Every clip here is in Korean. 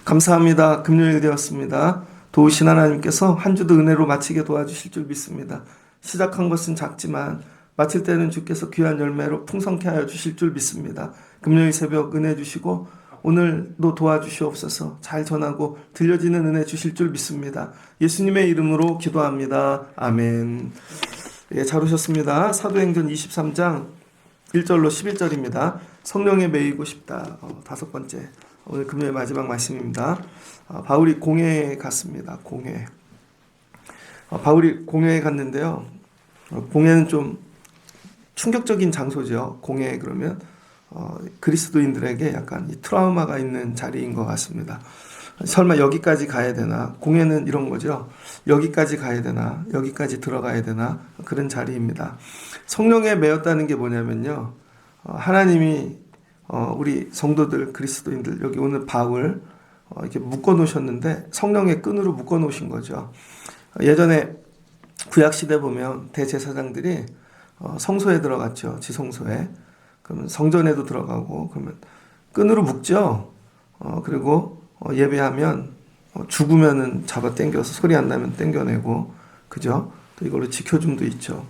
감사합니다. 금요일 되었습니다. 도우신 하나님께서 한 주도 은혜로 마치게 도와주실 줄 믿습니다. 시작한 것은 작지만 마칠 때는 주께서 귀한 열매로 풍성케 하여 주실 줄 믿습니다. 금요일 새벽 은혜 주시고 오늘도 도와주시옵소서. 잘 전하고 들려지는 은혜 주실 줄 믿습니다. 예수님의 이름으로 기도합니다. 아멘. 예, 잘 오셨습니다. 사도행전 23장 1절로 11절입니다. 성령에 매이고 싶다. 다섯 번째. 오늘 금요일 마지막 말씀입니다. 바울이 공회에 갔습니다. 공회. 바울이 공회에 갔는데요. 공회는 좀 충격적인 장소죠. 공회 그러면 그리스도인들에게 약간 이 트라우마가 있는 자리인 것 같습니다. 설마 여기까지 가야 되나? 공회는 이런 거죠. 여기까지 가야 되나? 여기까지 들어가야 되나? 그런 자리입니다. 성령에 매였다는 게 뭐냐면요. 하나님이 우리 성도들, 그리스도인들, 여기 오늘 바울 이렇게 묶어 놓으셨는데 성령의 끈으로 묶어 놓으신 거죠. 예전에 구약시대 보면 대제사장들이 성소에 들어갔죠. 지성소에. 그러면 성전에도 들어가고, 그러면 끈으로 묶죠. 그리고 예배하면 죽으면은 잡아 당겨서 소리 안 나면 당겨내고, 그죠? 또 이걸로 지켜줌도 있죠.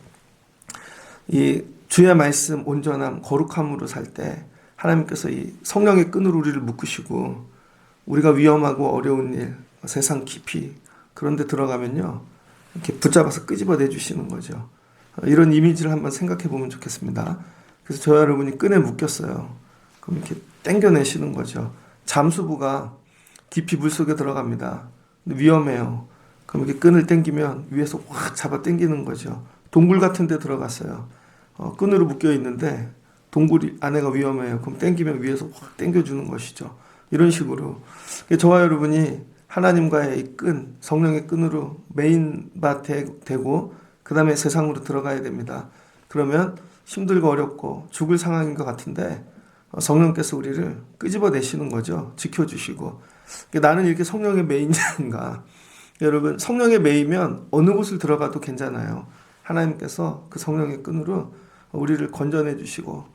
이 주의 말씀, 온전함, 거룩함으로 살 때 하나님께서 이 성령의 끈으로 우리를 묶으시고 우리가 위험하고 어려운 일, 세상 깊이 그런 데 들어가면요. 이렇게 붙잡아서 끄집어내 주시는 거죠. 이런 이미지를 한번 생각해 보면 좋겠습니다. 그래서 저와 여러분이 끈에 묶였어요. 그럼 이렇게 당겨내시는 거죠. 잠수부가 깊이 물속에 들어갑니다. 근데 위험해요. 그럼 이렇게 끈을 당기면 위에서 확 잡아 당기는 거죠. 동굴 같은 데 들어갔어요. 끈으로 묶여 있는데 동굴 안에가 위험해요. 그럼 당기면 위에서 확 당겨주는 것이죠. 이런 식으로 저와 여러분이 하나님과의 이 끈, 성령의 끈으로 메인 바 되고 그 다음에 세상으로 들어가야 됩니다. 그러면 힘들고 어렵고 죽을 상황인 것 같은데 성령께서 우리를 끄집어내시는 거죠. 지켜주시고. 나는 이렇게 성령의 메인자인가. 여러분, 성령에 매이면 어느 곳을 들어가도 괜찮아요. 하나님께서 그 성령의 끈으로 우리를 건져내 주시고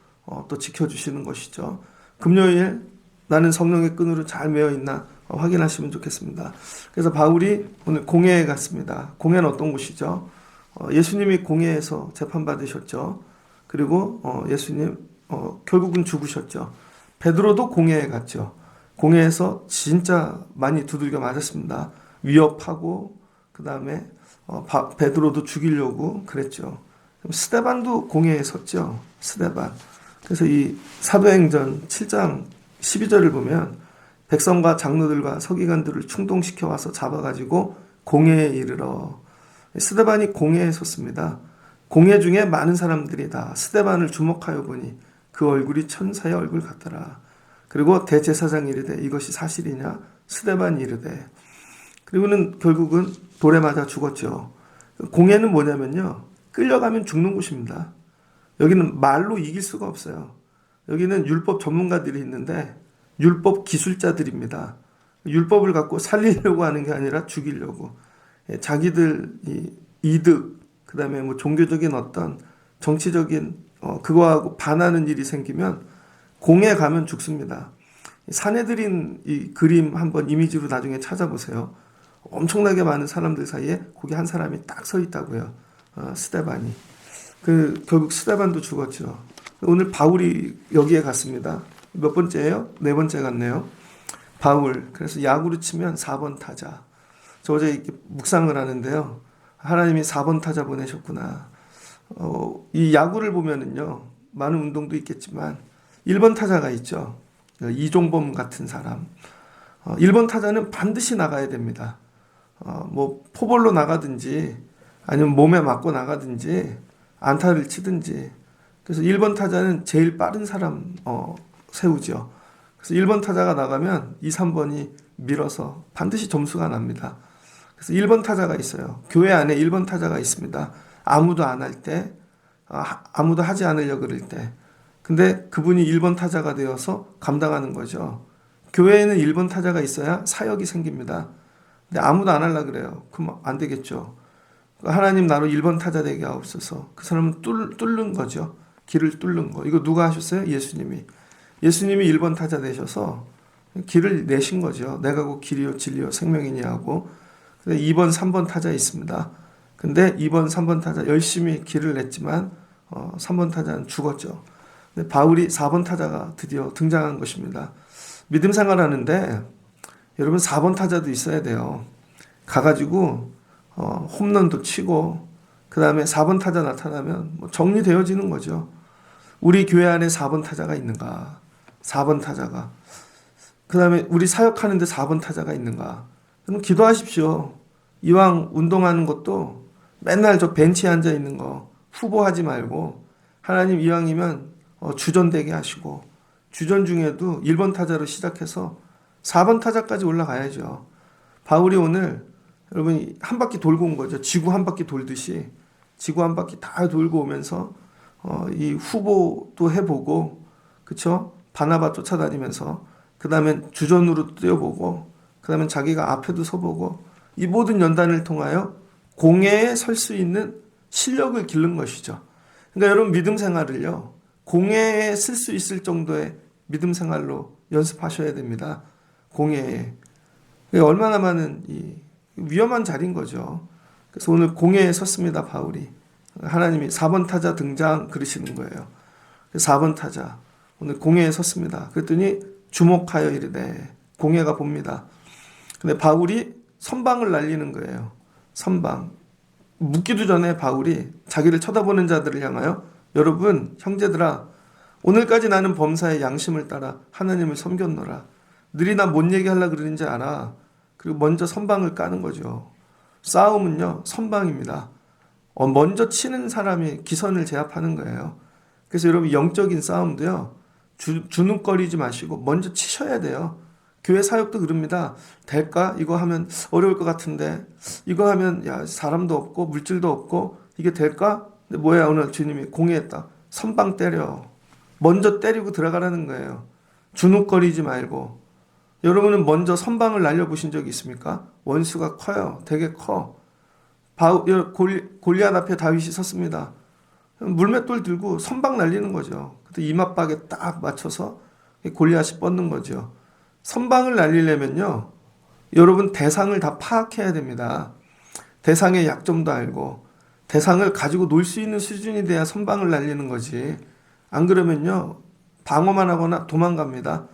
또 지켜주시는 것이죠. 금요일 나는 성령의 끈으로 잘 매여 있나 확인하시면 좋겠습니다. 그래서 바울이 오늘 공회에 갔습니다. 공회는 어떤 곳이죠? 예수님이 공회에서 재판받으셨죠. 그리고 예수님 결국은 죽으셨죠. 베드로도 공회에 갔죠. 공회에서 진짜 많이 두들겨 맞았습니다. 위협하고 그 다음에 베드로도 죽이려고 그랬죠. 스데반도 공회에 섰죠. 스데반. 그래서 이 사도행전 7장 12절을 보면 백성과 장로들과 서기관들을 충동시켜 와서 잡아가지고 공회에 이르러. 스데반이 공회에 섰습니다. 공회 중에 많은 사람들이 다 스데반을 주목하여 보니 그 얼굴이 천사의 얼굴 같더라. 그리고 대제사장이 이르되 이것이 사실이냐? 스데반이 이르되. 그리고는 결국은 돌에 맞아 죽었죠. 공회는 뭐냐면요. 끌려가면 죽는 곳입니다. 여기는 말로 이길 수가 없어요. 여기는 율법 전문가들이 있는데 율법 기술자들입니다. 율법을 갖고 살리려고 하는 게 아니라 죽이려고. 자기들 이득, 그 다음에 뭐 종교적인 어떤 정치적인 그거하고 반하는 일이 생기면 공에 가면 죽습니다. 사내들인 이 그림 한번 이미지로 나중에 찾아보세요. 엄청나게 많은 사람들 사이에 거기 한 사람이 딱 서 있다고요. 스데반이. 결국 스데반도 죽었죠. 오늘 바울이 여기에 갔습니다. 몇 번째예요? 네 번째 갔네요. 바울. 그래서 야구로 치면 4번 타자. 저 어제 이렇게 묵상을 하는데요. 하나님이 4번 타자 보내셨구나. 이 야구를 보면은요. 많은 운동도 있겠지만 1번 타자가 있죠. 이종범 같은 사람. 1번 타자는 반드시 나가야 됩니다. 뭐 포볼로 나가든지 아니면 몸에 맞고 나가든지 안타를 치든지. 그래서 1번 타자는 제일 빠른 사람 세우죠. 그래서 1번 타자가 나가면 2, 3번이 밀어서 반드시 점수가 납니다. 그래서 1번 타자가 있어요. 교회 안에 1번 타자가 있습니다. 아무도 안 할 때, 아무도 하지 않으려고 그럴 때. 근데 그분이 1번 타자가 되어서 감당하는 거죠. 교회에는 1번 타자가 있어야 사역이 생깁니다. 근데 아무도 안 하려고 그래요. 그럼 안 되겠죠. 하나님 나로 1번 타자 되게 하옵소서. 그 사람은 뚫는 거죠. 길을 뚫는 거. 이거 누가 하셨어요? 예수님이. 예수님이 1번 타자 되셔서 길을 내신 거죠. 내가 곧 길이요 진리요 생명이니 하고. 근데 2번, 3번 타자 있습니다. 근데 2번, 3번 타자 열심히 길을 냈지만 3번 타자는 죽었죠. 근데 바울이 4번 타자가 드디어 등장한 것입니다. 믿음 생활하는데 여러분 4번 타자도 있어야 돼요. 가가지고 홈런도 치고 그 다음에 4번 타자 나타나면 뭐 정리되어지는 거죠. 우리 교회 안에 4번 타자가 있는가? 4번 타자가. 그 다음에 우리 사역하는데 4번 타자가 있는가? 그럼 기도하십시오. 이왕 운동하는 것도 맨날 저 벤치에 앉아 있는 거 후보하지 말고 하나님 이왕이면 주전되게 하시고 주전 중에도 1번 타자로 시작해서 4번 타자까지 올라가야죠. 바울이 오늘 여러분 한 바퀴 돌고 온 거죠. 지구 한 바퀴 돌듯이 지구 한 바퀴 다 돌고 오면서 이 후보도 해보고 그쵸? 바나바 쫓아다니면서 그 다음에 주전으로 뛰어보고 그 다음에 자기가 앞에도 서보고 이 모든 연단을 통하여 공회에 설 수 있는 실력을 기른 것이죠. 그러니까 여러분 믿음 생활을요. 공회에 쓸 수 있을 정도의 믿음 생활로 연습하셔야 됩니다. 공회에. 얼마나 많은 위험한 자리인 거죠. 그래서 오늘 공회에 섰습니다. 바울이. 하나님이 4번 타자 등장 그러시는 거예요. 4번 타자. 오늘 공회에 섰습니다. 그랬더니 주목하여 이르되 공회가 봅니다. 근데 바울이 선방을 날리는 거예요. 선방. 묻기도 전에 바울이 자기를 쳐다보는 자들을 향하여 여러분 형제들아 오늘까지 나는 범사의 양심을 따라 하나님을 섬겼노라. 느리나 못 얘기하려고 그러는지 알아. 그리고 먼저 선방을 까는 거죠. 싸움은요 선방입니다. 먼저 치는 사람이 기선을 제압하는 거예요. 그래서 여러분 영적인 싸움도요 주눅거리지 마시고 먼저 치셔야 돼요. 교회 사역도 그럽니다. 될까? 이거 하면 어려울 것 같은데 이거 하면 야 사람도 없고 물질도 없고 이게 될까? 근데 뭐야 오늘 주님이 공의했다. 선방 때려. 먼저 때리고 들어가라는 거예요. 주눅거리지 말고. 여러분은 먼저 선방을 날려보신 적이 있습니까? 원수가 커요. 되게 커. 골리앗 앞에 다윗이 섰습니다. 물맷돌 들고 선방 날리는 거죠. 그때 이맛박에 딱 맞춰서 골리앗이 뻗는 거죠. 선방을 날리려면요. 여러분 대상을 다 파악해야 됩니다. 대상의 약점도 알고 대상을 가지고 놀 수 있는 수준이 돼야 선방을 날리는 거지. 안 그러면요. 방어만 하거나 도망갑니다.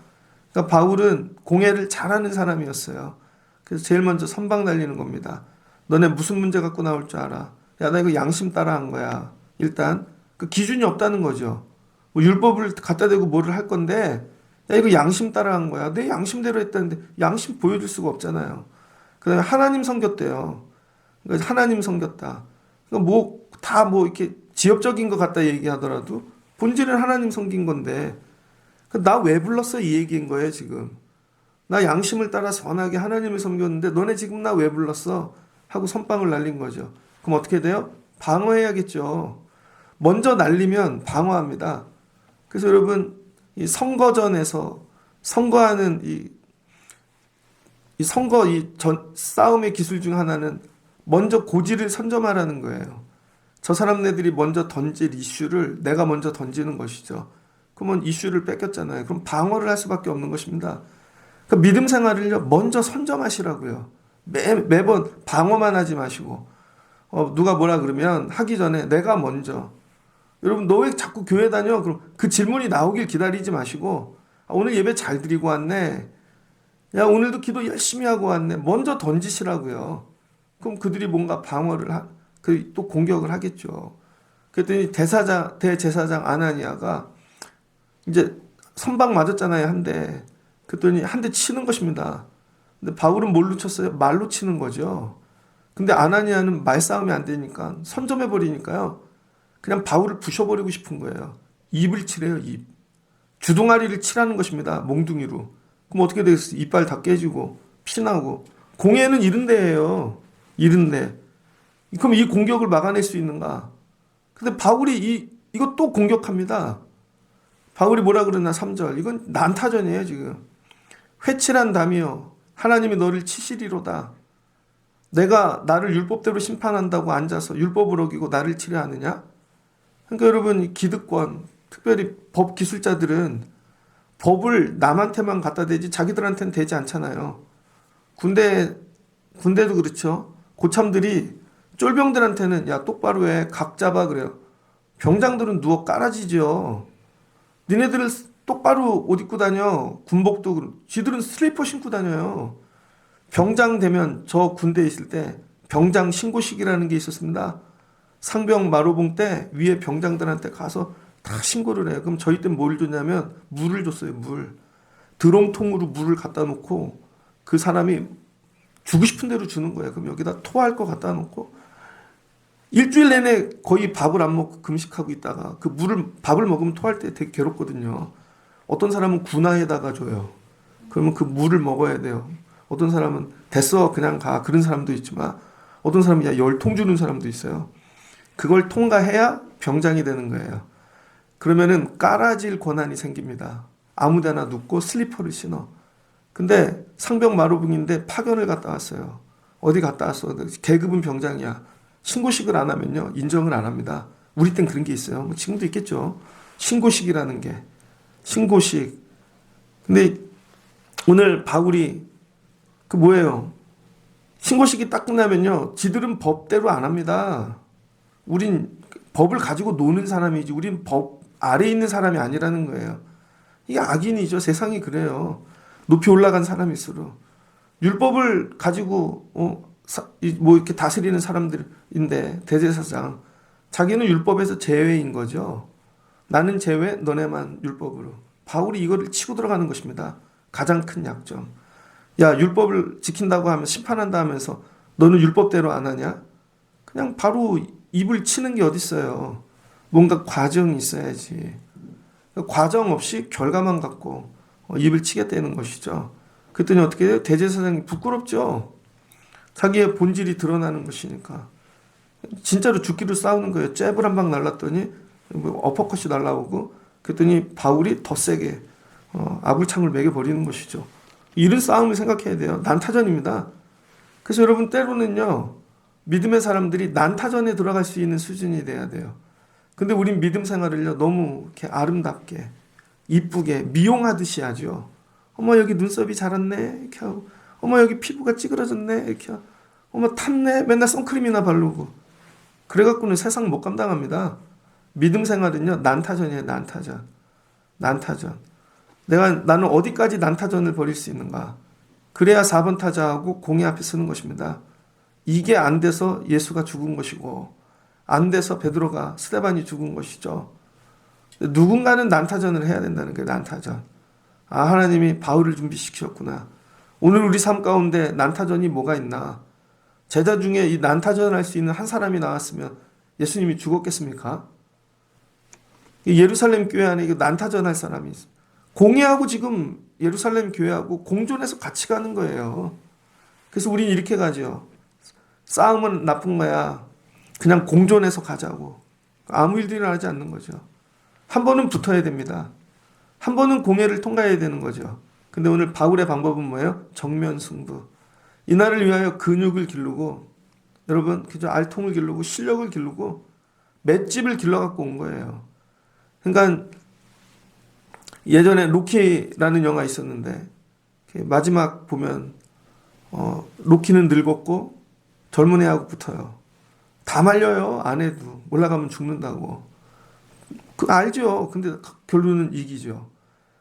그러니까 바울은 공회를 잘하는 사람이었어요. 그래서 제일 먼저 선방 날리는 겁니다. 너네 무슨 문제 갖고 나올 줄 알아? 야, 나 이거 양심 따라 한 거야. 일단 그 기준이 없다는 거죠. 뭐 율법을 갖다 대고 뭐를 할 건데 야 이거 양심 따라 한 거야. 내 양심대로 했다는데 양심 보여줄 수가 없잖아요. 그다음에 하나님 섬겼대요. 그러니까 하나님 섬겼다. 그러니까 뭐 이렇게 지엽적인 것 같다 얘기하더라도 본질은 하나님 섬긴 건데 나 왜 불렀어 이 얘기인 거예요 지금. 나 양심을 따라 선하게 하나님을 섬겼는데 너네 지금 나 왜 불렀어 하고 선빵을 날린 거죠. 그럼 어떻게 돼요? 방어해야겠죠. 먼저 날리면 방어합니다. 그래서 여러분 이 선거전에서 선거하는 이 선거 싸움의 기술 중 하나는 먼저 고지를 선점하라는 거예요. 저 사람네들이 먼저 던질 이슈를 내가 먼저 던지는 것이죠. 그러면 이슈를 뺏겼잖아요. 그럼 방어를 할 수밖에 없는 것입니다. 그러니까 믿음 생활을요 먼저 선점하시라고요. 매번 방어만 하지 마시고 누가 뭐라 그러면 하기 전에 내가 먼저. 여러분 너 왜 자꾸 교회 다녀? 그럼 그 질문이 나오길 기다리지 마시고 오늘 예배 잘 드리고 왔네. 야 오늘도 기도 열심히 하고 왔네. 먼저 던지시라고요. 그럼 그들이 뭔가 방어를 또 공격을 하겠죠. 그랬더니 대제사장 아나니아가 이제 선방 맞았잖아요 한 대. 그랬더니 한 대 치는 것입니다. 근데 바울은 뭘로 쳤어요? 말로 치는 거죠. 근데 아나니아는 말싸움이 안 되니까 선점해 버리니까요. 그냥 바울을 부셔버리고 싶은 거예요. 입을 치래요, 입. 주둥아리를 치라는 것입니다. 몽둥이로. 그럼 어떻게 되겠어요? 이빨 다 깨지고 피나고. 공예는 이런 데예요. 이런 데. 그럼 이 공격을 막아낼 수 있는가? 근데 바울이 이거 또 공격합니다. 바울이 뭐라 그러나 3절. 이건 난타전이에요, 지금. 회칠한 담이여 하나님이 너를 치시리로다. 내가 나를 율법대로 심판한다고 앉아서 율법을 어기고 나를 치려하느냐? 그러니까 여러분, 이 기득권, 특별히 법 기술자들은 법을 남한테만 갖다 대지 자기들한테는 되지 않잖아요. 군대도 그렇죠. 고참들이 쫄병들한테는 야 똑바로 해, 각 잡아 그래요. 병장들은 누워 깔아지죠. 니네들은 똑바로 옷 입고 다녀. 군복도 지들은 슬리퍼 신고 다녀요. 병장 되면 저 군대에 있을 때 병장 신고식이라는 게 있었습니다. 상병 마로봉 때 위에 병장들한테 가서 다 신고를 해요. 그럼 저희 때 뭘 줬냐면 물을 줬어요. 물. 드럼통으로 물을 갖다 놓고 그 사람이 주고 싶은 대로 주는 거예요. 그럼 여기다 토할 거 갖다 놓고 일주일 내내 거의 밥을 안 먹고 금식하고 있다가 그 밥을 먹으면 토할 때 되게 괴롭거든요. 어떤 사람은 군화에다가 줘요. 그러면 그 물을 먹어야 돼요. 어떤 사람은 됐어 그냥 가 그런 사람도 있지만 어떤 사람은 야 10통 주는 사람도 있어요. 그걸 통과해야 병장이 되는 거예요. 그러면은 깔아질 권한이 생깁니다. 아무데나 눕고 슬리퍼를 신어. 근데 상병 마로붕인데 파견을 갔다 왔어요. 어디 갔다 왔어? 계급은 병장이야. 신고식을 안 하면요 인정을 안 합니다. 우리 땐 그런 게 있어요. 뭐 지금도 있겠죠. 신고식이라는 게 신고식. 근데 오늘 바울이 그 뭐예요? 신고식이 딱 끝나면요 지들은 법대로 안 합니다. 우린 법을 가지고 노는 사람이지 우린 법 아래에 있는 사람이 아니라는 거예요. 이게 악인이죠. 세상이 그래요. 높이 올라간 사람일수록 율법을 가지고 뭐 이렇게 다스리는 사람들인데 대제사장 자기는 율법에서 제외인 거죠. 나는 제외 너네만 율법으로. 바울이 이거를 치고 들어가는 것입니다. 가장 큰 약점. 야 율법을 지킨다고 하면 심판한다 하면서 너는 율법대로 안 하냐? 그냥 바로 입을 치는 게 어딨어요. 뭔가 과정이 있어야지. 과정 없이 결과만 갖고 입을 치겠다는 것이죠. 그랬더니 어떻게 해요? 대제사장이 부끄럽죠. 자기의 본질이 드러나는 것이니까. 진짜로 죽기로 싸우는 거예요. 잽을 한 방 날랐더니 어퍼컷이 날라오고 그랬더니 바울이 더 세게 아굴창을 매겨버리는 것이죠. 이런 싸움을 생각해야 돼요. 난타전입니다. 그래서 여러분 때로는요. 믿음의 사람들이 난타전에 들어갈 수 있는 수준이 돼야 돼요. 근데 우린 믿음 생활을요. 너무 이렇게 아름답게 이쁘게 미용하듯이 하죠. 어머 여기 눈썹이 자랐네 이렇게 하고 어머 여기 피부가 찌그러졌네 이렇게 하고 어머 탔네 맨날 선크림이나 바르고 그래갖고는 세상 못 감당합니다. 믿음 생활은요 난타전이에요. 난타전. 나는 어디까지 난타전을 벌일 수 있는가. 그래야 4번 타자하고 공의 앞에 서는 것입니다. 이게 안 돼서 예수가 죽은 것이고 안 돼서 베드로가 스데반이 죽은 것이죠. 누군가는 난타전을 해야 된다는 게 난타전. 아 하나님이 바울을 준비시키셨구나. 오늘 우리 삶 가운데 난타전이 뭐가 있나. 제자 중에 이 난타전을 할 수 있는 한 사람이 나왔으면 예수님이 죽었겠습니까? 예루살렘 교회 안에 난타전 할 사람이 있어요. 공예하고 지금 예루살렘 교회하고 공존해서 같이 가는 거예요. 그래서 우린 이렇게 가죠. 싸움은 나쁜 거야. 그냥 공존해서 가자고. 아무 일들이 하지 않는 거죠. 한 번은 붙어야 됩니다. 한 번은 공예를 통과해야 되는 거죠. 근데 오늘 바울의 방법은 뭐예요? 정면 승부. 이날을 위하여 근육을 기르고 여러분 그저 알통을 기르고 실력을 기르고 맷집을 길러갖고 온 거예요. 그러니까 예전에 로키라는 영화 있었는데 마지막 보면 로키는 늙었고 젊은 애하고 붙어요. 다 말려요. 안 해도 올라가면 죽는다고. 그 알죠. 근데 결론은 이기죠.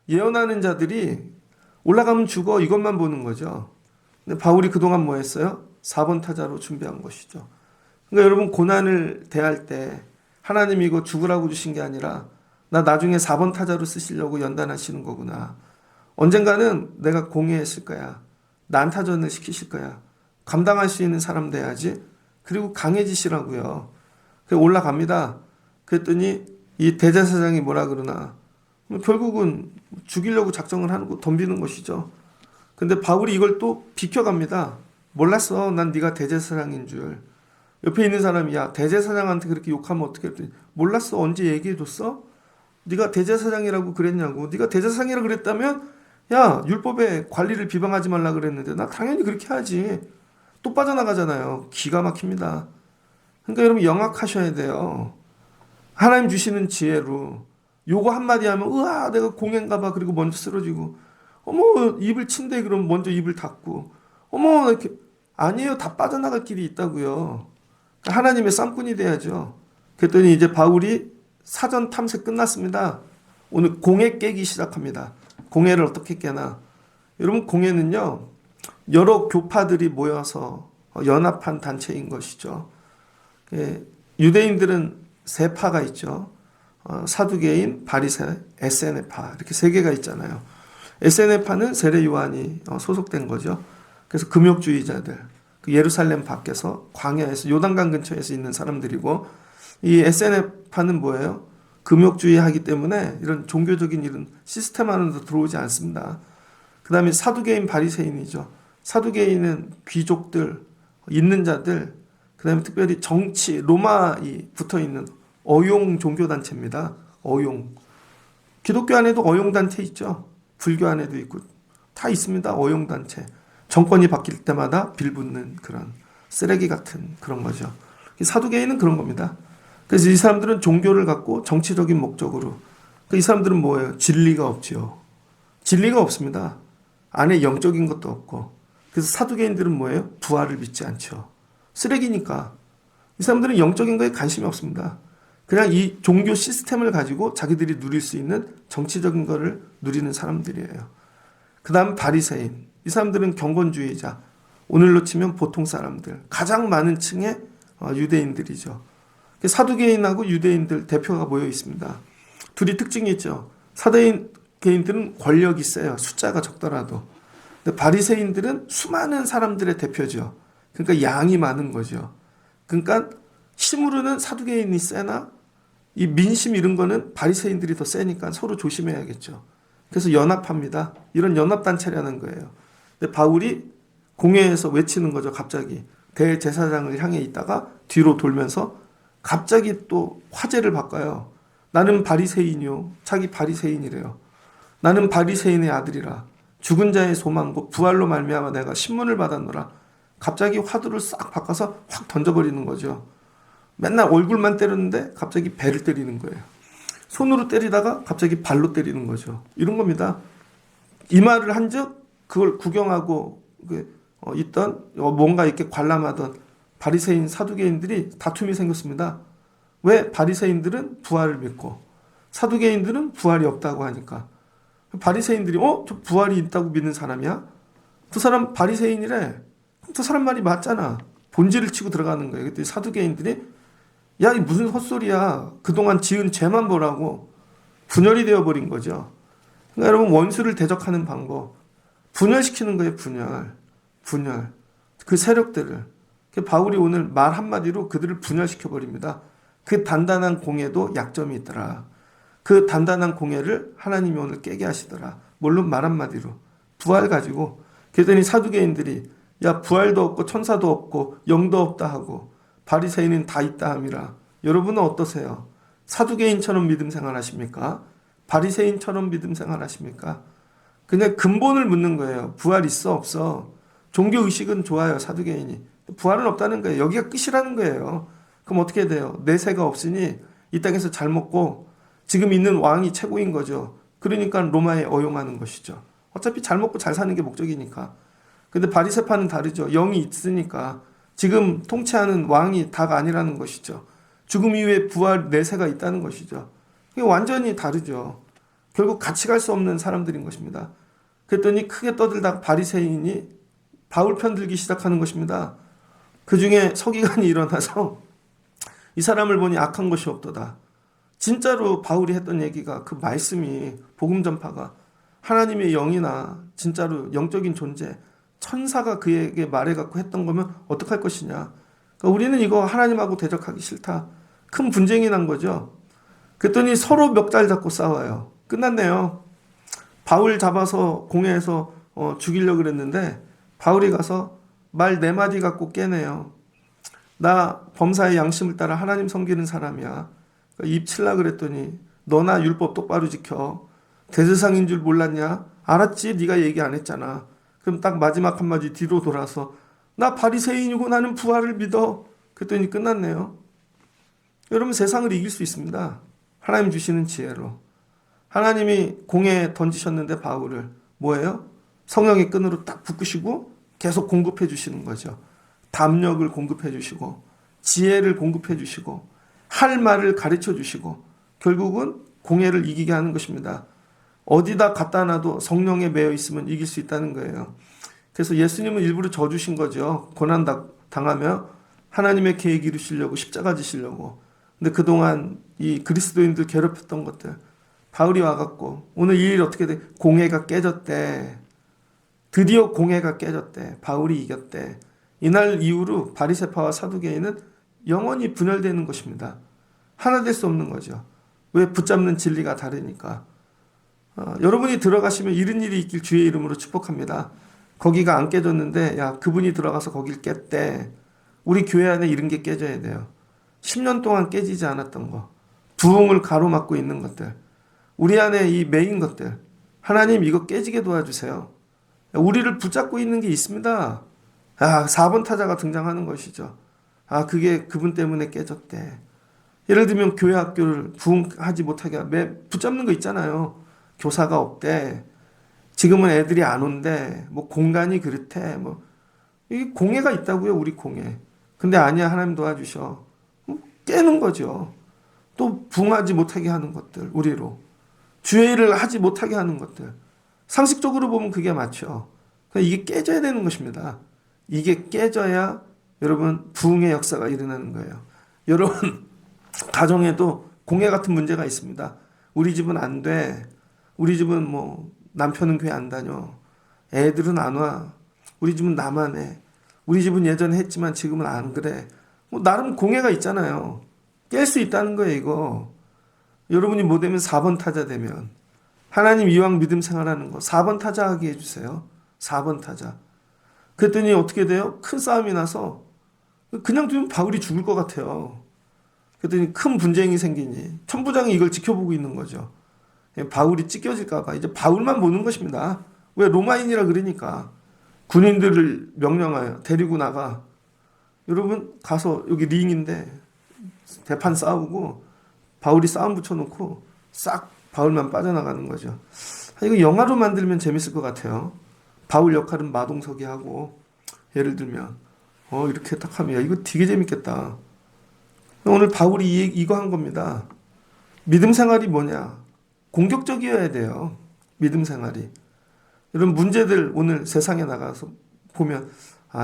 예언하는 자들이 올라가면 죽어 이것만 보는 거죠. 근데 바울이 그동안 뭐 했어요? 4번 타자로 준비한 것이죠. 그러니까 여러분 고난을 대할 때 하나님이 이거 죽으라고 주신 게 아니라 나 나중에 4번 타자로 쓰시려고 연단하시는 거구나. 언젠가는 내가 공예했을 거야. 난타전을 시키실 거야. 감당할 수 있는 사람 돼야지. 그리고 강해지시라고요. 올라갑니다. 그랬더니 이 대제사장이 뭐라 그러나 결국은 죽이려고 작정을 하는 거 덤비는 것이죠. 근데 바울이 이걸 또 비켜갑니다. 몰랐어. 난 네가 대제사장인 줄. 옆에 있는 사람이 야 대제사장한테 그렇게 욕하면 어떻게 했더니 몰랐어. 언제 얘기해줬어? 네가 대제사장이라고 그랬냐고. 네가 대제사장이라고 그랬다면 야 율법의 관리를 비방하지 말라 그랬는데 나 당연히 그렇게 하지. 또 빠져나가잖아요. 기가 막힙니다. 그러니까 여러분 영악하셔야 돼요. 하나님 주시는 지혜로 요거 한마디 하면 으아 내가 공인가 봐. 그리고 먼저 쓰러지고 어머 입을 친대 그러면 먼저 입을 닫고 어머 이렇게 아니에요. 다 빠져나갈 길이 있다고요. 그러니까 하나님의 쌈꾼이 돼야죠. 그랬더니 이제 바울이 사전 탐색 끝났습니다. 오늘 공회 깨기 시작합니다. 공회를 어떻게 깨나? 여러분 공회는요. 여러 교파들이 모여서 연합한 단체인 것이죠. 유대인들은 세 파가 있죠. 사두개인, 바리새, 에세네파 이렇게 세 개가 있잖아요. 에세네파는 세례 요한이 소속된 거죠. 그래서 금욕주의자들, 그 예루살렘 밖에서 광야에서 요단강 근처에서 있는 사람들이고 이 에세네파는 뭐예요? 금욕주의하기 때문에 이런 종교적인 이런 시스템 안으로 들어오지 않습니다. 그 다음에 사두개인, 바리새인이죠. 사두개인은 귀족들, 있는 자들, 그 다음에 특별히 정치, 로마이 붙어있는 어용 종교단체입니다. 어용. 기독교 안에도 어용단체 있죠. 불교 안에도 있고 다 있습니다. 어용단체. 정권이 바뀔 때마다 빌붙는 그런 쓰레기 같은 그런 거죠. 사두개인은 그런 겁니다. 그래서 이 사람들은 종교를 갖고 정치적인 목적으로 이 사람들은 뭐예요? 진리가 없지요. 진리가 없습니다. 안에 영적인 것도 없고 그래서 사두개인들은 뭐예요? 부활을 믿지 않죠. 쓰레기니까. 이 사람들은 영적인 거에 관심이 없습니다. 그냥 이 종교 시스템을 가지고 자기들이 누릴 수 있는 정치적인 거를 누리는 사람들이에요. 그 다음 바리새인. 이 사람들은 경건주의자. 오늘로 치면 보통 사람들. 가장 많은 층의 유대인들이죠. 사두개인하고 유대인들 대표가 모여 있습니다. 둘이 특징이 있죠. 사두개인들은 권력이 세요. 숫자가 적더라도. 근데 바리새인들은 수많은 사람들의 대표죠. 그러니까 양이 많은 거죠. 그러니까 힘으로는 사두개인이 세나 이 민심 이런 거는 바리새인들이 더 세니까 서로 조심해야겠죠. 그래서 연합합니다. 이런 연합단체라는 거예요. 근데 바울이 공회에서 외치는 거죠. 갑자기 대제사장을 향해 있다가 뒤로 돌면서 갑자기 또 화제를 바꿔요. 나는 바리새인이요. 자기 바리새인이래요. 나는 바리새인의 아들이라. 죽은 자의 소망고 부활로 말미암아 내가 신문을 받았노라. 갑자기 화두를 싹 바꿔서 확 던져버리는 거죠. 맨날 얼굴만 때렸는데 갑자기 배를 때리는 거예요. 손으로 때리다가 갑자기 발로 때리는 거죠. 이런 겁니다. 이 말을 한즉 그걸 구경하고 있던 뭔가 이렇게 관람하던 바리새인 사두개인들이 다툼이 생겼습니다. 왜? 바리새인들은 부활을 믿고 사두개인들은 부활이 없다고 하니까 바리새인들이 저 부활이 있다고 믿는 사람이야? 두 사람 바리새인이래. 두 사람 말이 맞잖아. 본질을 치고 들어가는 거예요. 그때 사두개인들이 야, 이 무슨 헛소리야. 그동안 지은 죄만 보라고 분열이 되어버린 거죠. 그러니까 여러분 원수를 대적하는 방법 분열시키는 거예요. 분열. 그 세력들을. 바울이 오늘 말 한마디로 그들을 분열시켜버립니다. 그 단단한 공예도 약점이 있더라. 그 단단한 공예를 하나님이 오늘 깨게 하시더라. 물론 말 한마디로. 부활 가지고. 그랬더니 사두개인들이 야 부활도 없고 천사도 없고 영도 없다 하고 바리새인은 다 있다 함이라. 여러분은 어떠세요? 사두개인처럼 믿음 생활하십니까? 바리새인처럼 믿음 생활하십니까? 그냥 근본을 묻는 거예요. 부활 있어 없어? 종교의식은 좋아요. 사두개인이. 부활은 없다는 거예요. 여기가 끝이라는 거예요. 그럼 어떻게 돼요? 내세가 없으니 이 땅에서 잘 먹고 지금 있는 왕이 최고인 거죠. 그러니까 로마에 어용하는 것이죠. 어차피 잘 먹고 잘 사는 게 목적이니까. 근데 바리새파는 다르죠. 영이 있으니까 지금 통치하는 왕이 다가 아니라는 것이죠. 죽음 이후에 부활 내세가 있다는 것이죠. 이게 완전히 다르죠. 결국 같이 갈 수 없는 사람들인 것입니다. 그랬더니 크게 떠들다가 바리새인이 바울 편 들기 시작하는 것입니다. 그 중에 서기관이 일어나서 이 사람을 보니 악한 것이 없도다. 진짜로 바울이 했던 얘기가 그 말씀이 복음 전파가 하나님의 영이나 진짜로 영적인 존재 천사가 그에게 말해갖고 했던 거면 어떡할 것이냐. 그러니까 우리는 이거 하나님하고 대적하기 싫다. 큰 분쟁이 난 거죠. 그랬더니 서로 멱살 잡고 싸워요. 끝났네요. 바울 잡아서 공회에서 죽이려고 그랬는데 바울이 가서 말 4마디 갖고 깨네요. 나 범사의 양심을 따라 하나님 섬기는 사람이야. 그러니까 입 칠라 그랬더니 너나 율법 똑바로 지켜. 대제사장인 줄 몰랐냐? 알았지? 네가 얘기 안 했잖아. 그럼 딱 마지막 한마디 뒤로 돌아서 나 바리새인이고 나는 부활을 믿어. 그랬더니 끝났네요. 여러분, 세상을 이길 수 있습니다. 하나님 주시는 지혜로. 하나님이 공에 던지셨는데 바울을 뭐예요? 성령의 끈으로 딱 묶으시고 계속 공급해 주시는 거죠. 담력을 공급해 주시고 지혜를 공급해 주시고 할 말을 가르쳐 주시고 결국은 공회를 이기게 하는 것입니다. 어디다 갖다 놔도 성령에 매여 있으면 이길 수 있다는 거예요. 그래서 예수님은 일부러 져주신 거죠. 고난 당하며 하나님의 계획 이루시려고 십자가 지시려고. 근데 그동안 이 그리스도인들 괴롭혔던 것들 바울이 와갖고 오늘 이 일 어떻게 돼? 공회가 깨졌대. 드디어 공회가 깨졌대. 바울이 이겼대. 이날 이후로 바리새파와 사두개인은 영원히 분열되는 것입니다. 하나 될 수 없는 거죠. 왜? 붙잡는 진리가 다르니까. 여러분이 들어가시면 이런 일이 있길 주의 이름으로 축복합니다. 거기가 안 깨졌는데 야 그분이 들어가서 거길 깼대. 우리 교회 안에 이런 게 깨져야 돼요. 10년 동안 깨지지 않았던 거. 부흥을 가로막고 있는 것들. 우리 안에 이 메인 것들. 하나님 이거 깨지게 도와주세요. 우리를 붙잡고 있는 게 있습니다. 4번 타자가 등장하는 것이죠. 그게 그분 때문에 깨졌대. 예를 들면 교회 학교를 부흥하지 못하게 붙잡는 거 있잖아요. 교사가 없대. 지금은 애들이 안 온대. 뭐 공간이 그렇대. 뭐 이게 공회가 있다고요, 우리 공회. 근데 아니야, 하나님 도와주셔. 깨는 거죠. 또 부흥하지 못하게 하는 것들, 우리로. 주의 일을 하지 못하게 하는 것들. 상식적으로 보면 그게 맞죠. 이게 깨져야 되는 것입니다. 이게 깨져야 여러분 부흥의 역사가 일어나는 거예요. 여러분 가정에도 공회 같은 문제가 있습니다. 우리 집은 안 돼. 우리 집은 뭐 남편은 교회 안 다녀. 애들은 안 와. 우리 집은 나만 해. 우리 집은 예전에 했지만 지금은 안 그래. 뭐 나름 공회가 있잖아요. 깰 수 있다는 거예요, 이거. 여러분이 뭐 되면 4번 타자 되면 하나님 이왕 믿음 생활하는 거 4번 타자 하게 해주세요. 4번 타자. 그랬더니 어떻게 돼요? 큰 싸움이 나서 그냥 두면 바울이 죽을 것 같아요. 그랬더니 큰 분쟁이 생기니 천부장이 이걸 지켜보고 있는 거죠. 바울이 찢겨질까 봐 이제 바울만 보는 것입니다. 왜? 로마인이라 그러니까. 군인들을 명령하여 데리고 나가. 여러분 가서 여기 링인데 대판 싸우고 바울이 싸움 붙여놓고 싹 바울만 빠져나가는 거죠. 이거 영화로 만들면 재밌을 것 같아요. 바울 역할은 마동석이 하고 예를 들면 이렇게 딱 하면 야, 이거 되게 재밌겠다. 오늘 바울이 이거 한 겁니다. 믿음 생활이 뭐냐? 공격적이어야 돼요. 믿음 생활이. 이런 문제들 오늘 세상에 나가서 보면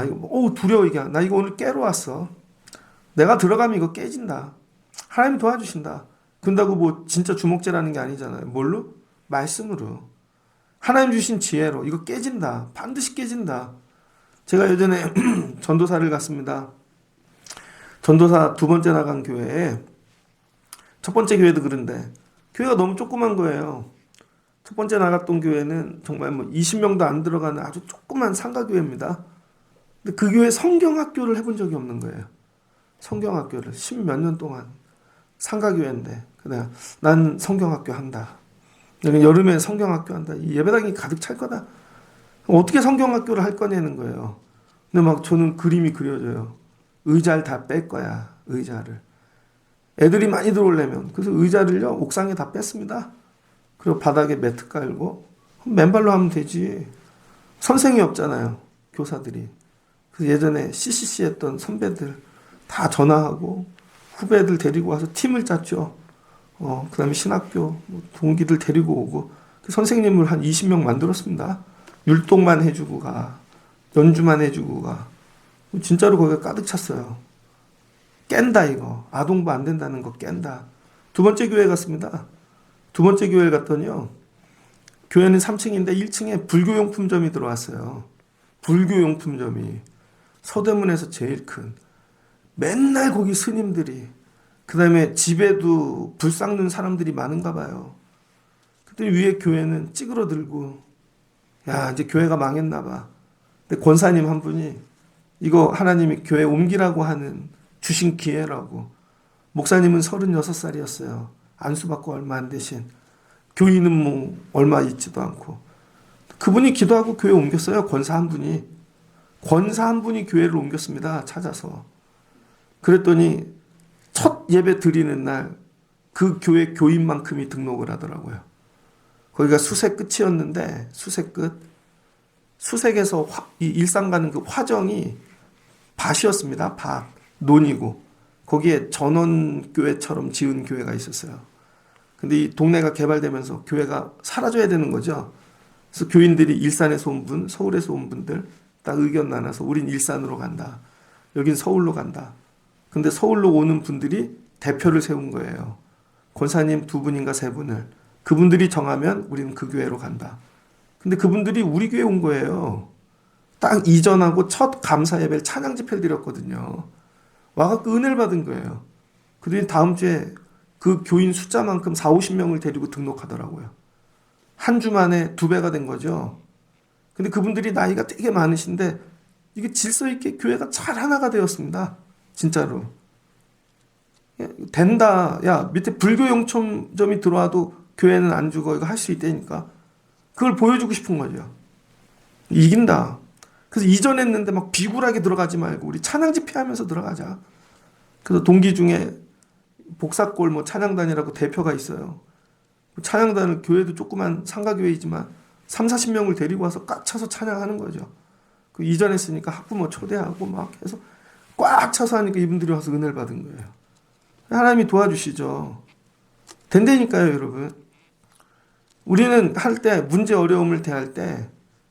이거 두려워 이게. 나 이거 오늘 깨러 왔어. 내가 들어가면 이거 깨진다. 하나님이 도와주신다. 근다고 뭐 진짜 주먹질하는 게 아니잖아요. 뭘로? 말씀으로. 하나님 주신 지혜로 이거 깨진다. 반드시 깨진다. 제가 예전에 전도사를 갔습니다. 전도사 2번째 나간 교회에 첫 번째 교회도 그런데 교회가 너무 조그만 거예요. 첫 번째 나갔던 교회는 정말 뭐 20명도 안 들어가는 아주 조그만 상가교회입니다. 근데 그 교회 성경학교를 해본 적이 없는 거예요. 성경학교를 10몇 년 동안 상가교회인데 내가 난 성경학교 한다. 여름에 성경학교 한다. 이 예배당이 가득 찰 거다. 어떻게 성경학교를 할 거냐는 거예요. 근데 막 저는 그림이 그려져요. 의자를 다 뺄 거야. 의자를. 애들이 많이 들어오려면. 그래서 의자를요 옥상에 다 뺐습니다. 그리고 바닥에 매트 깔고 맨발로 하면 되지. 선생이 없잖아요. 교사들이. 그래서 예전에 CCC 했던 선배들 다 전화하고 후배들 데리고 와서 팀을 짰죠. 그 다음에 신학교 동기들 데리고 오고 선생님을 한 20명 만들었습니다. 율동만 해주고 가. 연주만 해주고 가. 진짜로 거기가 가득 찼어요. 깬다 이거. 아동부 안 된다는 거 깬다. 2번째 교회 갔습니다. 2번째 교회 갔더니요. 교회는 3층인데 1층에 불교용품점이 들어왔어요. 불교용품점이. 서대문에서 제일 큰. 맨날 거기 스님들이. 그 다음에 집에도 불 닦는 사람들이 많은가 봐요. 그때 위에 교회는 찌그러들고 야 이제 교회가 망했나 봐. 근데 권사님 한 분이 이거 하나님이 교회 옮기라고 하는 주신 기회라고. 목사님은 36살이었어요. 안수받고 얼마 안 되신. 교인은 뭐 얼마 있지도 않고. 그분이 기도하고 교회 옮겼어요. 권사 한 분이. 권사 한 분이 교회를 옮겼습니다. 찾아서. 그랬더니 첫 예배 드리는 날 그 교회 교인만큼이 등록을 하더라고요. 거기가 수색 끝이었는데 수색 끝. 수색에서 이 일산 가는 그 화정이 밭이었습니다. 밭. 논이고. 거기에 전원교회처럼 지은 교회가 있었어요. 근데 이 동네가 개발되면서 교회가 사라져야 되는 거죠. 그래서 교인들이 일산에서 온 분, 서울에서 온 분들 딱 의견 나눠서 우린 일산으로 간다. 여긴 서울로 간다. 근데 서울로 오는 분들이 대표를 세운 거예요. 권사님 두 분인가 세 분을. 그분들이 정하면 우리는 그 교회로 간다. 근데 그분들이 우리 교회 온 거예요. 딱 이전하고 첫 감사 예배를 찬양 집회를 드렸거든요. 와갖고 은혜를 받은 거예요. 그들이 다음 주에 그 교인 숫자만큼 4, 50명을 데리고 등록하더라고요. 한 주 만에 2배가 된 거죠. 근데 그분들이 나이가 되게 많으신데 이게 질서 있게 교회가 잘 하나가 되었습니다. 진짜로. 된다. 야, 밑에 불교 용점점이 들어와도 교회는 안 죽어. 이거 할 수 있다니까. 그걸 보여주고 싶은 거죠. 이긴다. 그래서 이전했는데 막 비굴하게 들어가지 말고 우리 찬양 집회하면서 들어가자. 그래서 동기 중에 복사골 뭐 찬양단이라고 대표가 있어요. 찬양단을 교회도 조그만 상가교회이지만 3, 40명을 데리고 와서 꽉 차서 찬양하는 거죠. 그 이전했으니까 학부모 초대하고 막 해서 꽉 차서 하니까 이분들이 와서 은혜를 받은 거예요. 하나님이 도와주시죠. 된다니까요, 여러분. 우리는 할 때 문제 어려움을 대할 때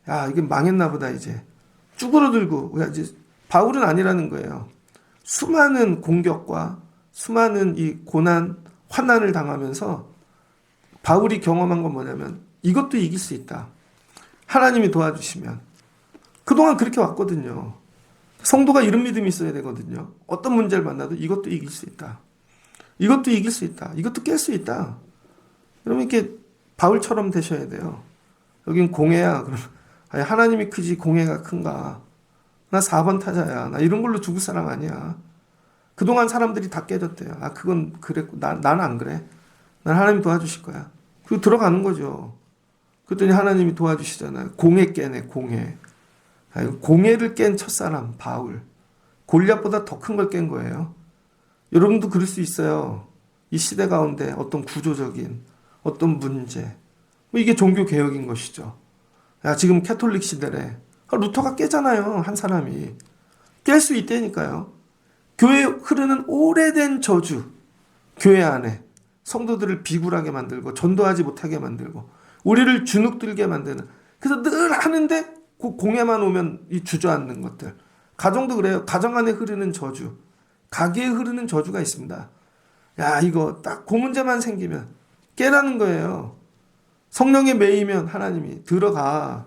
야, 이게 망했나 보다 이제. 쭈그러들고 이제 바울은 아니라는 거예요. 수많은 공격과 수많은 이 고난, 환난을 당하면서 바울이 경험한 건 뭐냐면 이것도 이길 수 있다. 하나님이 도와주시면. 그동안 그렇게 왔거든요. 성도가 이런 믿음이 있어야 되거든요. 어떤 문제를 만나도 이것도 이길 수 있다. 이것도 이길 수 있다. 이것도 깰 수 있다. 그러면 이렇게 바울처럼 되셔야 돼요. 여긴 공회야. 그럼 하나님이 크지 공회가 큰가. 나 4번 타자야. 나 이런 걸로 죽을 사람 아니야. 그동안 사람들이 다 깨졌대요. 아, 그건 그랬고 나는 안 그래. 난 하나님 도와주실 거야. 그리고 들어가는 거죠. 그랬더니 하나님이 도와주시잖아요. 공회 깨네, 공회. 공회를 깬 첫사람 바울. 골리앗보다 더 큰 걸 깬 거예요. 여러분도 그럴 수 있어요. 이 시대 가운데 어떤 구조적인 어떤 문제. 이게 종교개혁인 것이죠. 야, 지금 캐톨릭 시대래. 루터가 깨잖아요. 한 사람이. 깰 수 있다니까요. 교회에 흐르는 오래된 저주. 교회 안에. 성도들을 비굴하게 만들고 전도하지 못하게 만들고 우리를 주눅들게 만드는. 그래서 늘 하는데 그 공예만 오면 이 주저앉는 것들. 가정도 그래요. 가정 안에 흐르는 저주. 가게에 흐르는 저주가 있습니다. 야, 이거 딱 그 문제만 생기면 깨라는 거예요. 성령에 매이면 하나님이 들어가.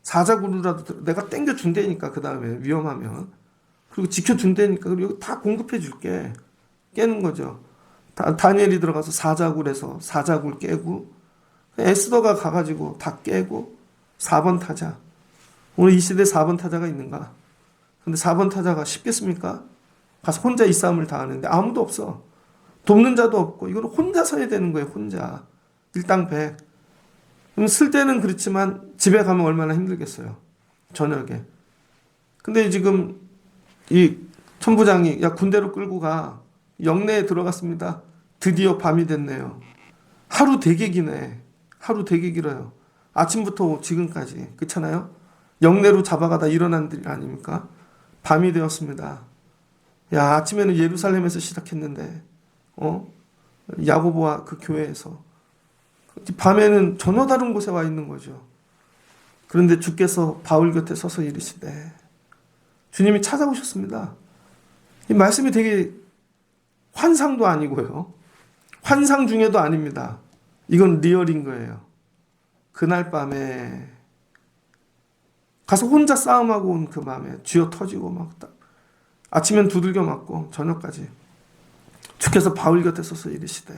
사자구루라도 내가 땡겨준다니까. 그 다음에 위험하면. 그리고 지켜준다니까. 그리고 다 공급해 줄게. 깨는 거죠. 다니엘이 들어가서 사자굴에서 사자굴 깨고 에스더가 가가지고 다 깨고 4번 타자. 오늘 이 시대에 4번 타자가 있는가? 근데 4번 타자가 쉽겠습니까? 가서 혼자 이 싸움을 다 하는데 아무도 없어. 돕는 자도 없고 이건 혼자 서야 되는 거예요. 혼자. 일당백. 그럼 쓸 때는 그렇지만 집에 가면 얼마나 힘들겠어요. 저녁에. 근데 지금 이 천부장이 야 군대로 끌고 가. 영내에 들어갔습니다. 드디어 밤이 됐네요. 하루 되게 기네. 하루 되게 길어요. 아침부터 지금까지. 그렇잖아요? 영내로 잡아가다 일어난 일 아닙니까? 밤이 되었습니다. 야, 아침에는 예루살렘에서 시작했는데, 야고보와 그 교회에서. 밤에는 전혀 다른 곳에 와 있는 거죠. 그런데 주께서 바울 곁에 서서 이르시되, 주님이 찾아오셨습니다. 이 말씀이 되게 환상도 아니고요. 환상 중에도 아닙니다. 이건 리얼인 거예요. 그날 밤에 가서 혼자 싸움하고 온 그 밤에 쥐어 터지고 막 아침엔 두들겨 맞고 저녁까지 주께서 바울 곁에 서서 이르시되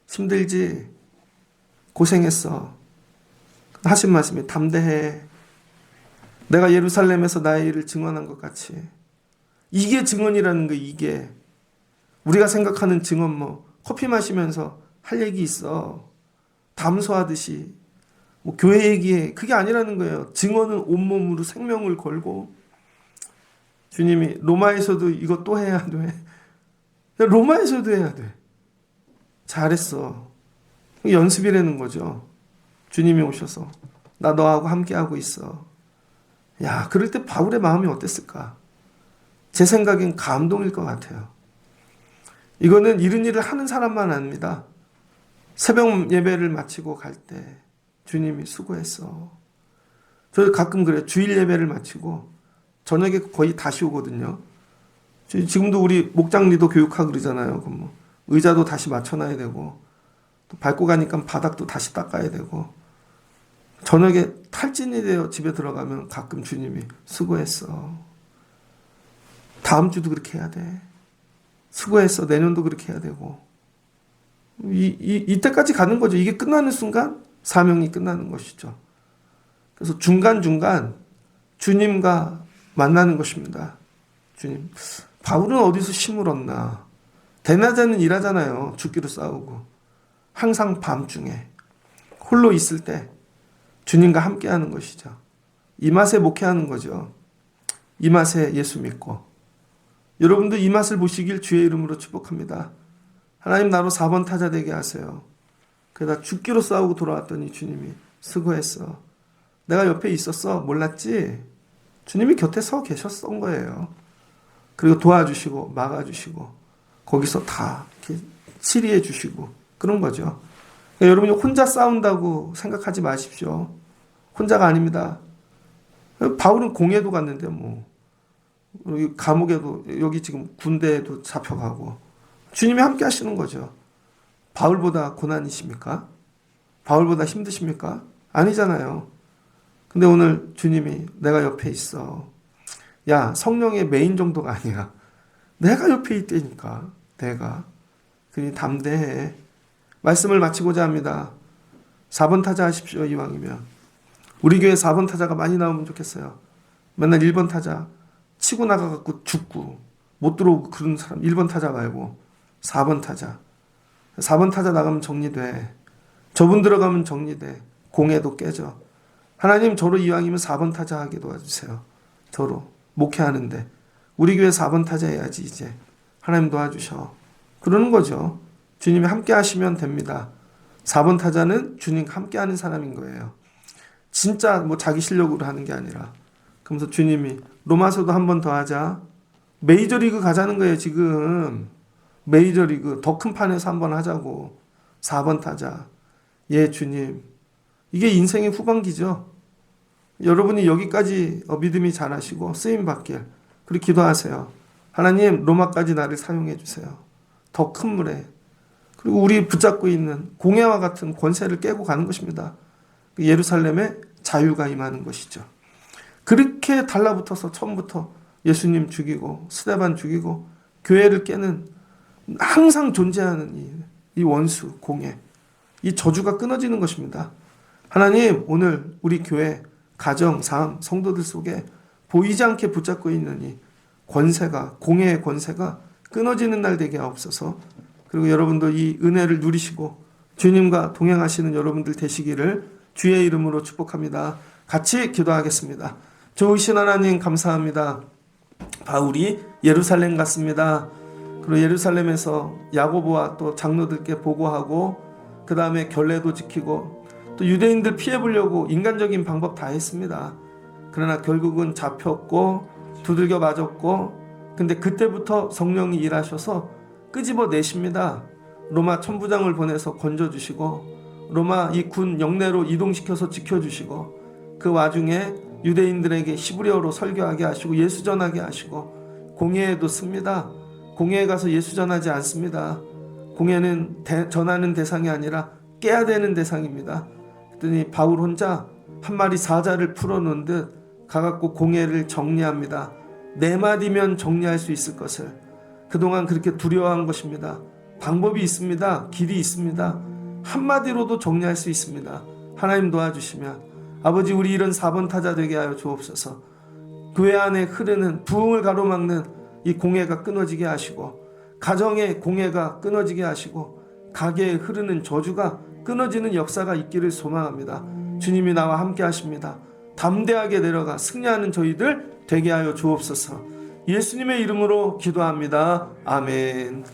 힘들지? 고생했어. 하신 말씀이 담대해. 내가 예루살렘에서 나의 일을 증언한 것 같이. 이게 증언이라는 거. 이게 우리가 생각하는 증언 뭐 커피 마시면서 할 얘기 있어. 담소하듯이 뭐 교회 얘기해. 그게 아니라는 거예요. 증언은 온몸으로 생명을 걸고 주님이 로마에서도 이거 또 해야 돼. 로마에서도 해야 돼. 잘했어. 연습이라는 거죠. 주님이 오셔서 나 너하고 함께하고 있어. 야, 그럴 때 바울의 마음이 어땠을까? 제 생각엔 감동일 것 같아요. 이거는 이런 일을 하는 사람만 압니다. 새벽 예배를 마치고 갈 때 주님이 수고했어. 저 가끔 그래요. 주일 예배를 마치고 저녁에 거의 다시 오거든요. 지금도 우리 목장리도 교육하고 그러잖아요. 그럼 뭐 의자도 다시 맞춰놔야 되고 또 밟고 가니까 바닥도 다시 닦아야 되고 저녁에 탈진이 되어 집에 들어가면 가끔 주님이 수고했어. 다음 주도 그렇게 해야 돼. 수고했어. 내년도 그렇게 해야 되고 이때까지 가는 거죠. 이게 끝나는 순간 사명이 끝나는 것이죠. 그래서 중간중간 주님과 만나는 것입니다. 주님. 바울은 어디서 힘을 얻나? 대낮에는 일하잖아요. 죽기로 싸우고. 항상 밤중에 홀로 있을 때 주님과 함께하는 것이죠. 이 맛에 목회하는 거죠. 이 맛에 예수 믿고. 여러분도 이 맛을 보시길 주의 이름으로 축복합니다. 하나님 나로 4번 타자 되게 하세요. 그러다 죽기로 싸우고 돌아왔더니 주님이 수고했어. 내가 옆에 있었어. 몰랐지? 주님이 곁에 서 계셨던 거예요. 그리고 도와주시고 막아주시고 거기서 다 이렇게 치리해 주시고 그런 거죠. 그러니까 여러분이 혼자 싸운다고 생각하지 마십시오. 혼자가 아닙니다. 바울은 공회도 갔는데 뭐 감옥에도 여기 지금 군대에도 잡혀가고 주님이 함께 하시는 거죠. 바울보다 고난이십니까? 바울보다 힘드십니까? 아니잖아요. 근데 오늘 주님이 내가 옆에 있어. 야, 성령의 메인 정도가 아니야. 내가 옆에 있다니까. 내가. 그니 담대해. 말씀을 마치고자 합니다. 4번 타자 하십시오. 이왕이면. 우리 교회 4번 타자가 많이 나오면 좋겠어요. 맨날 1번 타자 치고 나가갖고 죽고 못 들어오고 그런 사람 1번 타자 말고 4번 타자. 4번 타자 나가면 정리돼. 저분 들어가면 정리돼. 공회도 깨져. 하나님 저로 이왕이면 4번 타자 하게 도와주세요. 저로. 목회하는데. 우리 교회 4번 타자 해야지 이제. 하나님 도와주셔. 그러는 거죠. 주님이 함께 하시면 됩니다. 4번 타자는 주님과 함께 하는 사람인 거예요. 진짜 뭐 자기 실력으로 하는 게 아니라. 그러면서 주님이 로마서도 한 번 더 하자. 메이저리그 가자는 거예요 지금. 메이저리그 더 큰 판에서 한번 하자고. 4번 타자. 예 주님. 이게 인생의 후반기죠. 여러분이 여기까지 믿음이 자라시고 쓰임받길. 그리고 기도하세요. 하나님 로마까지 나를 사용해 주세요. 더 큰 물에. 그리고 우리 붙잡고 있는 공회와 같은 권세를 깨고 가는 것입니다. 예루살렘에 자유가 임하는 것이죠. 그렇게 달라붙어서 처음부터 예수님 죽이고 스데반 죽이고 교회를 깨는 항상 존재하는 이 원수 공회. 이 저주가 끊어지는 것입니다. 하나님 오늘 우리 교회 가정, 삶, 성도들 속에 보이지 않게 붙잡고 있는 이 권세가 공회의 권세가 끊어지는 날 되게 하옵소서. 그리고 여러분도 이 은혜를 누리시고 주님과 동행하시는 여러분들 되시기를 주의 이름으로 축복합니다. 같이 기도하겠습니다. 좋으신 하나님 감사합니다. 바울이 예루살렘 갔습니다. 그리고 예루살렘에서 야고보와 또 장로들께 보고하고 그 다음에 결례도 지키고 또 유대인들 피해보려고 인간적인 방법 다 했습니다. 그러나 결국은 잡혔고 두들겨 맞았고 근데 그때부터 성령이 일하셔서 끄집어 내십니다. 로마 천부장을 보내서 건져주시고 로마 이 군 영내로 이동시켜서 지켜주시고 그 와중에 유대인들에게 히브리어로 설교하게 하시고 예수 전하게 하시고 공회에도 씁니다. 공회에 가서 예수 전하지 않습니다. 공회는 전하는 대상이 아니라 깨야 되는 대상입니다. 그랬더니 바울 혼자 한 마리 사자를 풀어놓은 듯 가갖고 공회를 정리합니다. 4마디면 정리할 수 있을 것을 그동안 그렇게 두려워한 것입니다. 방법이 있습니다. 길이 있습니다. 한마디로도 정리할 수 있습니다. 하나님 도와주시면 아버지 우리 이런 4번 타자 되게 하여 주옵소서. 교회 안에 흐르는 부흥을 가로막는 이 공회가 끊어지게 하시고 가정의 공회가 끊어지게 하시고 가게에 흐르는 저주가 끊어지는 역사가 있기를 소망합니다. 주님이 나와 함께 하십니다. 담대하게 내려가 승리하는 저희들 되게 하여 주옵소서. 예수님의 이름으로 기도합니다. 아멘.